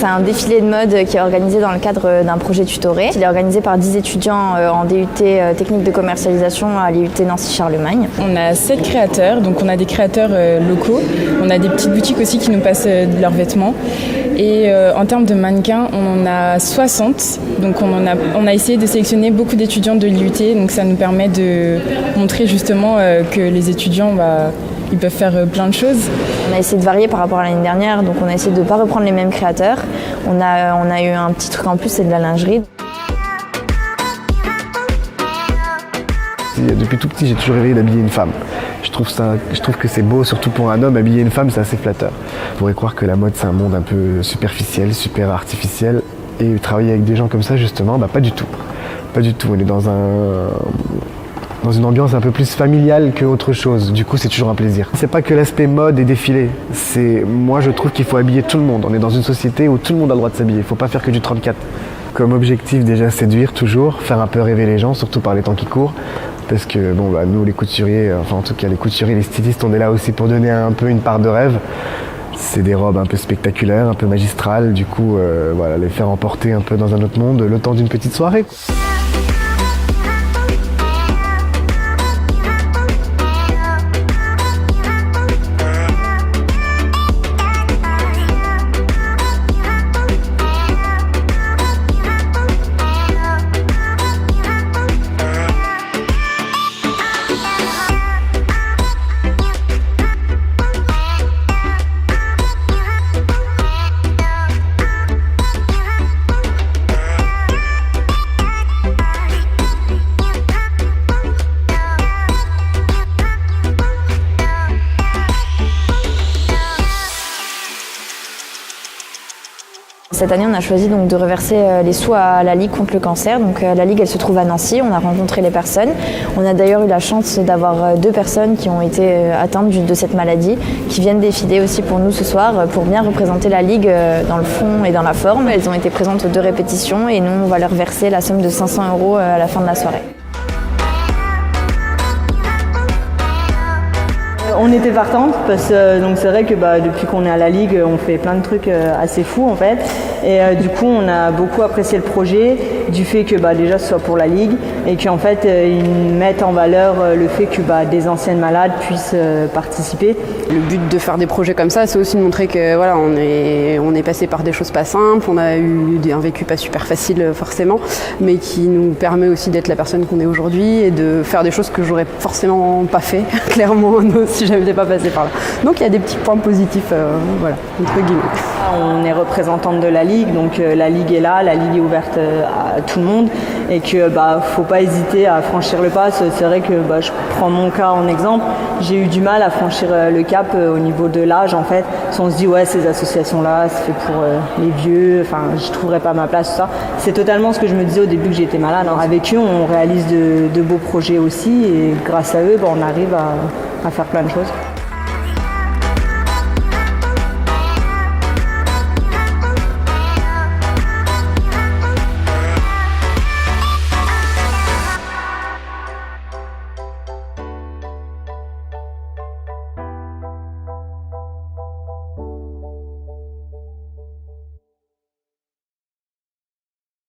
C'est un défilé de mode qui est organisé dans le cadre d'un projet tutoré. Il est organisé par 10 étudiants en DUT technique de commercialisation à l'IUT Nancy-Charlemagne. On a 7 créateurs, donc on a des créateurs locaux, on a des petites boutiques aussi qui nous passent leurs vêtements. Et en termes de mannequins, on en a 60, donc on a essayé de sélectionner beaucoup d'étudiants de l'IUT, donc ça nous permet de montrer justement que les étudiants, ils peuvent faire plein de choses. On a essayé de varier par rapport à l'année dernière, donc on a essayé de ne pas reprendre les mêmes créateurs. On a eu un petit truc en plus, c'est de la lingerie. Depuis tout petit, j'ai toujours rêvé d'habiller une femme. Je trouve que c'est beau, surtout pour un homme, habiller une femme, c'est assez flatteur. On pourrait croire que la mode, c'est un monde un peu superficiel, super artificiel. Et travailler avec des gens comme ça, justement, pas du tout. Pas du tout. On est dans une ambiance un peu plus familiale qu'autre chose. Du coup, c'est toujours un plaisir. C'est pas que l'aspect mode et défilé. Moi, je trouve qu'il faut habiller tout le monde. On est dans une société où tout le monde a le droit de s'habiller. Il faut pas faire que du 34. Comme objectif, déjà, séduire toujours, faire un peu rêver les gens, surtout par les temps qui courent. Parce que nous, les couturiers, en tout cas les couturiers, les stylistes, on est là aussi pour donner un peu une part de rêve. C'est des robes un peu spectaculaires, un peu magistrales. Du coup, les faire emporter un peu dans un autre monde le temps d'une petite soirée. Cette année, on a choisi donc de reverser les sous à la Ligue contre le cancer. Donc la Ligue, elle se trouve à Nancy. On a rencontré les personnes. On a d'ailleurs eu la chance d'avoir 2 personnes qui ont été atteintes de cette maladie, qui viennent défiler aussi pour nous ce soir pour bien représenter la Ligue dans le fond et dans la forme. Elles ont été présentes aux 2 répétitions et nous, on va leur verser la somme de 500 € à la fin de la soirée. On était partantes parce que donc c'est vrai que depuis qu'on est à la Ligue, on fait plein de trucs assez fous en fait. Et du coup, on a beaucoup apprécié le projet du fait que déjà ce soit pour la Ligue et qu'en fait ils mettent en valeur le fait que des anciennes malades puissent participer. Le but de faire des projets comme ça, c'est aussi de montrer que on est passé par des choses pas simples, on a eu un vécu pas super facile forcément, mais qui nous permet aussi d'être la personne qu'on est aujourd'hui et de faire des choses que j'aurais forcément pas fait, clairement, si je n'étais pas passée par là. Donc il y a des petits points positifs, entre guillemets. On est représentante de la Ligue, donc la Ligue est là, la Ligue est ouverte à tout le monde et que faut pas hésiter à franchir le pas. C'est vrai que je prends mon cas en exemple, j'ai eu du mal à franchir le cap au niveau de l'âge en fait. Si on se dit ces associations-là, c'est fait pour les vieux, je trouverais pas ma place, tout ça. C'est totalement ce que je me disais au début que j'étais malade. Alors, avec eux, on réalise de beaux projets aussi et grâce à eux, on arrive à faire plein de choses.